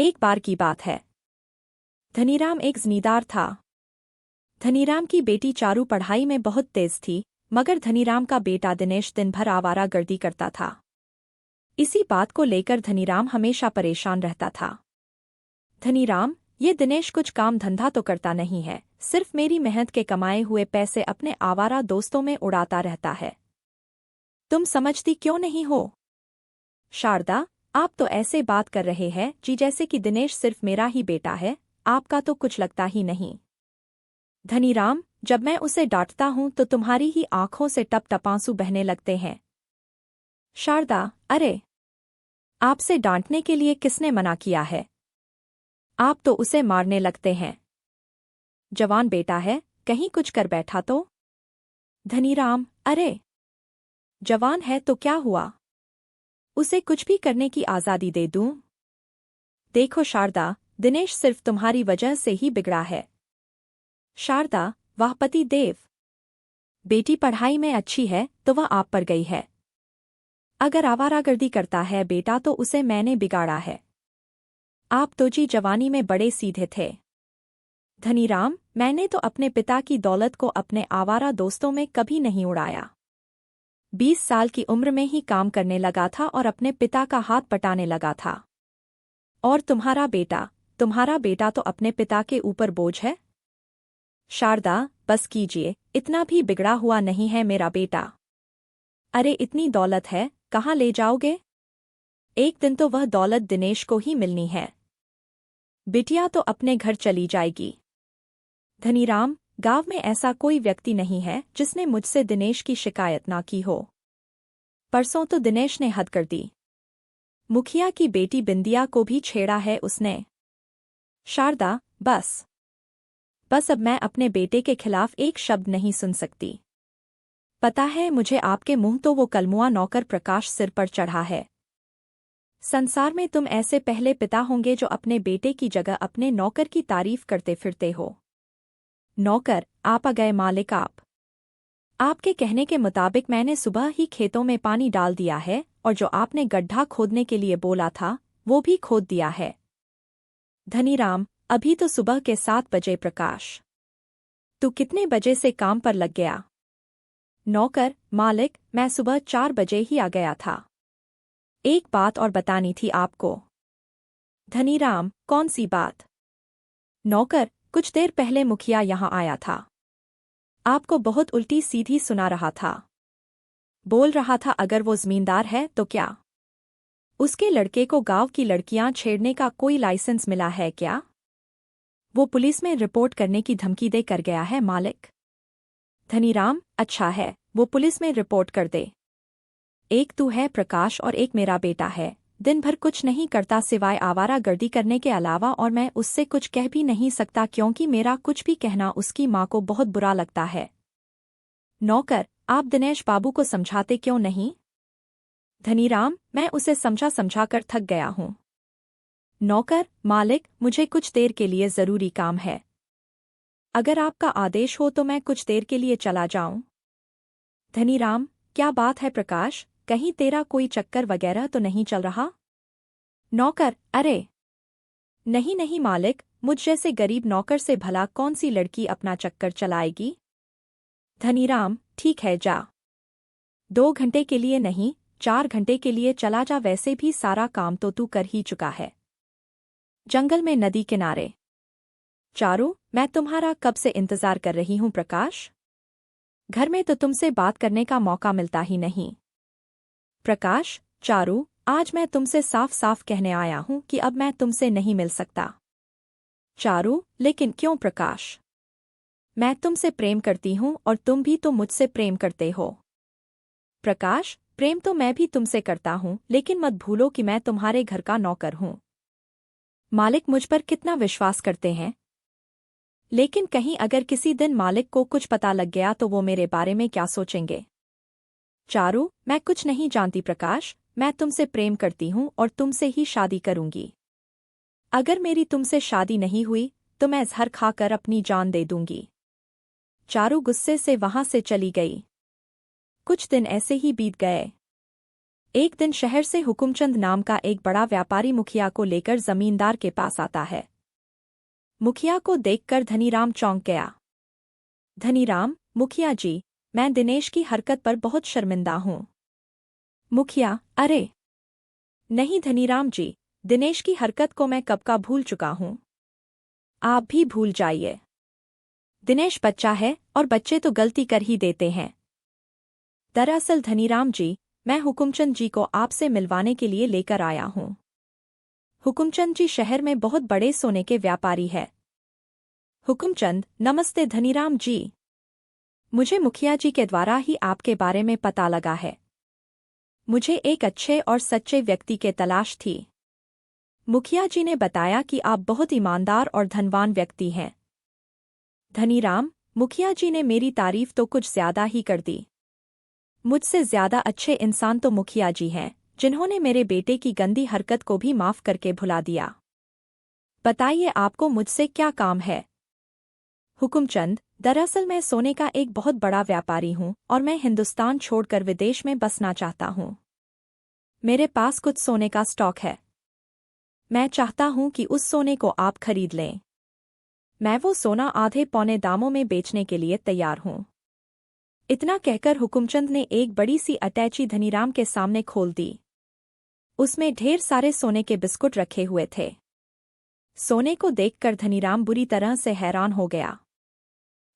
एक बार की बात है। धनीराम एक जमींदार था। धनीराम की बेटी चारू पढ़ाई में बहुत तेज थी, मगर धनीराम का बेटा दिनेश दिन भर आवारागर्दी करता था। इसी बात को लेकर धनीराम हमेशा परेशान रहता था। धनीराम, ये दिनेश कुछ काम धंधा तो करता नहीं है, सिर्फ मेरी मेहनत के कमाए हुए पैसे अपने आवारा दोस्तों में उड़ाता रहता है। तुम समझती क्यों नहीं हो? शारदा, आप तो ऐसे बात कर रहे हैं जी जैसे कि दिनेश सिर्फ मेरा ही बेटा है, आपका तो कुछ लगता ही नहीं। धनीराम, जब मैं उसे डांटता हूं तो तुम्हारी ही आंखों से टप टप आंसू बहने लगते हैं। शारदा, अरे, आपसे डांटने के लिए किसने मना किया है? आप तो उसे मारने लगते हैं। जवान बेटा है, कहीं कुछ कर बैठा तो? धनीराम, अरे, जवान है तो क्या हुआ? उसे कुछ भी करने की आज़ादी दे दूं? देखो शारदा, दिनेश सिर्फ तुम्हारी वजह से ही बिगड़ा है। शारदा, वाह पति देव! बेटी पढ़ाई में अच्छी है तो वह आप पर गई है। अगर आवारागर्दी करता है बेटा तो उसे मैंने बिगाड़ा है। आप तो जी जवानी में बड़े सीधे थे। धनीराम, मैंने तो अपने पिता की दौलत को अपने आवारा दोस्तों में कभी नहीं उड़ाया। 20 साल की उम्र में ही काम करने लगा था और अपने पिता का हाथ पटाने लगा था। और तुम्हारा बेटा तो अपने पिता के ऊपर बोझ है। शारदा, बस कीजिए, इतना भी बिगड़ा हुआ नहीं है मेरा बेटा। अरे, इतनी दौलत है, कहाँ ले जाओगे? एक दिन तो वह दौलत दिनेश को ही मिलनी है। बिटिया तो अपने घर चली जाएगी। धनीराम, गांव में ऐसा कोई व्यक्ति नहीं है जिसने मुझसे दिनेश की शिकायत ना की हो। परसों तो दिनेश ने हद कर दी। मुखिया की बेटी बिंदिया को भी छेड़ा है उसने। शारदा, बस अब मैं अपने बेटे के खिलाफ एक शब्द नहीं सुन सकती। पता है मुझे आपके मुंह तो वो कलमुआ नौकर प्रकाश सिर पर चढ़ा है। संसार में तुम ऐसे पहले पिता होंगे जो अपने बेटे की जगह अपने नौकर की तारीफ करते फिरते हो। नौकर, आप आ गए मालिक आप। आपके कहने के मुताबिक मैंने सुबह ही खेतों में पानी डाल दिया है और जो आपने गड्ढा खोदने के लिए बोला था वो भी खोद दिया है। धनीराम, अभी तो सुबह के 7 बजे प्रकाश। तू कितने बजे से काम पर लग गया? नौकर, मालिक, मैं सुबह 4 बजे ही आ गया था। एक बात और बतानी थी आपको। धनीराम, कौन सी बात? नौकर, कुछ देर पहले मुखिया यहाँ आया था। आपको बहुत उल्टी सीधी सुना रहा था। बोल रहा था अगर वो जमींदार है तो क्या उसके लड़के को गांव की लड़कियां छेड़ने का कोई लाइसेंस मिला है क्या? वो पुलिस में रिपोर्ट करने की धमकी दे कर गया है मालिक। धनीराम, अच्छा है, वो पुलिस में रिपोर्ट कर दे। एक तू है प्रकाश और एक मेरा बेटा है, दिन भर कुछ नहीं करता सिवाय आवारागर्दी करने के अलावा, और मैं उससे कुछ कह भी नहीं सकता क्योंकि मेरा कुछ भी कहना उसकी माँ को बहुत बुरा लगता है। नौकर, आप दिनेश बाबू को समझाते क्यों नहीं? धनीराम, मैं उसे समझा कर थक गया हूँ। नौकर, मालिक, मुझे कुछ देर के लिए जरूरी काम है। अगर आपका आदेश हो तो मैं कुछ देर के लिए चला जाऊं। धनीराम, क्या बात है प्रकाश, कहीं तेरा कोई चक्कर वगैरह तो नहीं चल रहा? नौकर, अरे नहीं नहीं मालिक, मुझ जैसे गरीब नौकर से भला कौन सी लड़की अपना चक्कर चलाएगी? धनीराम, ठीक है जा। 2 घंटे के लिए नहीं, 4 घंटे के लिए चला जा, वैसे भी सारा काम तो तू कर ही चुका है। जंगल में नदी किनारे। चारू, मैं तुम्हारा कब से इंतजार कर रही हूँ प्रकाश। घर में तो तुमसे बात करने का मौका मिलता ही नहीं। प्रकाश, चारू, आज मैं तुमसे साफ साफ कहने आया हूँ कि अब मैं तुमसे नहीं मिल सकता। चारू, लेकिन क्यों प्रकाश? मैं तुमसे प्रेम करती हूँ और तुम भी तो मुझसे प्रेम करते हो। प्रकाश, प्रेम तो मैं भी तुमसे करता हूँ, लेकिन मत भूलो कि मैं तुम्हारे घर का नौकर हूँ। मालिक मुझ पर कितना विश्वास करते हैं, लेकिन कहीं अगर किसी दिन मालिक को कुछ पता लग गया तो वो मेरे बारे में क्या सोचेंगे? चारू, मैं कुछ नहीं जानती प्रकाश, मैं तुमसे प्रेम करती हूँ और तुमसे ही शादी करूंगी। अगर मेरी तुमसे शादी नहीं हुई तो मैं जहर खाकर अपनी जान दे दूंगी। चारू गुस्से से वहां से चली गई। कुछ दिन ऐसे ही बीत गए। एक दिन शहर से हुकुमचंद नाम का एक बड़ा व्यापारी मुखिया को लेकर जमींदार के पास आता है। मुखिया को देखकर धनीराम चौंक गया। धनीराम, मुखिया जी, मैं दिनेश की हरकत पर बहुत शर्मिंदा हूँ। मुखिया, अरे नहीं धनीराम जी, दिनेश की हरकत को मैं कब का भूल चुका हूँ। आप भी भूल जाइए। दिनेश बच्चा है और बच्चे तो गलती कर ही देते हैं। दरअसल धनीराम जी, मैं हुकुमचंद जी को आपसे मिलवाने के लिए लेकर आया हूँ। हुकुमचंद जी शहर में बहुत बड़े सोने के व्यापारी है। हुकुमचंद, नमस्ते धनीराम जी। मुझे मुखिया जी के द्वारा ही आपके बारे में पता लगा है। मुझे एक अच्छे और सच्चे व्यक्ति के तलाश थी। मुखिया जी ने बताया कि आप बहुत ईमानदार और धनवान व्यक्ति हैं। धनीराम, मुखिया जी ने मेरी तारीफ तो कुछ ज्यादा ही कर दी। मुझसे ज्यादा अच्छे इंसान तो मुखिया जी हैं, जिन्होंने मेरे बेटे की गंदी हरकत को भी माफ करके भुला दिया। बताइए आपको मुझसे क्या काम है। हुकुमचंद, दरअसल मैं सोने का एक बहुत बड़ा व्यापारी हूँ और मैं हिंदुस्तान छोड़कर विदेश में बसना चाहता हूँ। मेरे पास कुछ सोने का स्टॉक है। मैं चाहता हूँ कि उस सोने को आप खरीद लें। मैं वो सोना आधे पौने दामों में बेचने के लिए तैयार हूँ। इतना कहकर हुकुमचंद ने एक बड़ी सी अटैची धनीराम के सामने खोल दी। उसमें ढेर सारे सोने के बिस्कुट रखे हुए थे। सोने को देखकर धनीराम बुरी तरह से हैरान हो गया।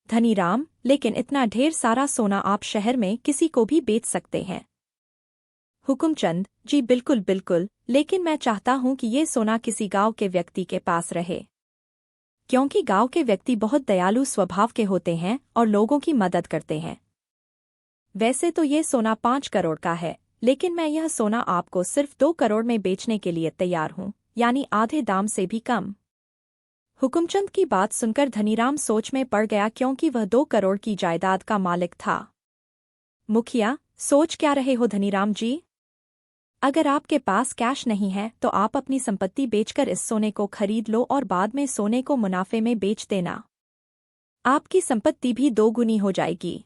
धनीराम, लेकिन इतना ढेर सारा सोना आप शहर में किसी को भी बेच सकते हैं। हुकुमचंद जी, बिल्कुल बिल्कुल, लेकिन मैं चाहता हूं कि ये सोना किसी गांव के व्यक्ति के पास रहे, क्योंकि गांव के व्यक्ति बहुत दयालु स्वभाव के होते हैं और लोगों की मदद करते हैं। वैसे तो ये सोना 5 करोड़ का है, लेकिन मैं यह सोना आपको सिर्फ 2 करोड़ में बेचने के लिए तैयार हूँ, यानी आधे दाम से भी कम। हुकुमचंद की बात सुनकर धनीराम सोच में पड़ गया, क्योंकि वह 2 करोड़ की जायदाद का मालिक था। मुखिया, सोच क्या रहे हो धनीराम जी? अगर आपके पास कैश नहीं है तो आप अपनी संपत्ति बेचकर इस सोने को खरीद लो और बाद में सोने को मुनाफे में बेच देना। आपकी संपत्ति भी 2 गुनी हो जाएगी।